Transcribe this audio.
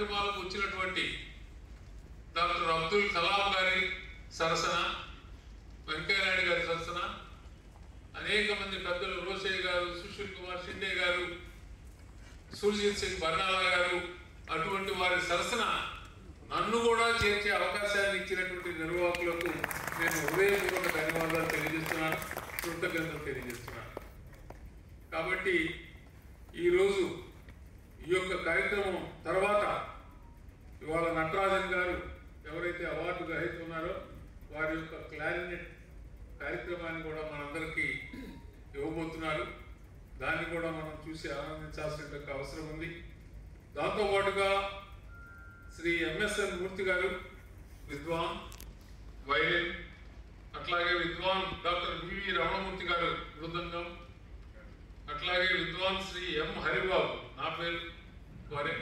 కార్యక్రమాలకు వచ్చినటువంటి డాక్టర్ అబ్దుల్ కలాం గారి సరసన, వెంకయ్యనాయుడు గారి సరసన, అనేక మంది పెద్దలు రోషయ్య గారు, సుశీల్ కుమార్ షిండే గారు, సుర్జిత్ సింగ్ బర్నాలా గారు, అటువంటి వారి సరసన నన్ను కూడా చేర్చే అవకాశాన్ని ఇచ్చినటువంటి నిర్వాహకులకు నేను హృదయపూర్వక ధన్యవాదాలు తెలియజేస్తున్నాను, కృతజ్ఞతలు తెలియజేస్తున్నాను. కాబట్టి ఈరోజు ఈ యొక్క కార్యక్రమం తర్వాత ఇవాళ నటరాజన్ గారు ఎవరైతే అవార్డు గ్రహీత ఉన్నారో వారి యొక్క క్లారినెట్ కార్యక్రమాన్ని కూడా మనందరికీ ఇవ్వబోతున్నారు. దాన్ని కూడా మనం చూసి ఆనందించాల్సిన అవసరం ఉంది. దాంతోపాటుగా శ్రీ ఎంఎస్ఎన్ మూర్తి గారు విద్వాన్ వైలిన్, అట్లాగే విద్వాన్ డాక్టర్ వివి రమణమూర్తి గారు మృదంగం, అట్లాగే విద్వాన్ శ్రీ ఎం హరిబాబు, నా పేరు వారే,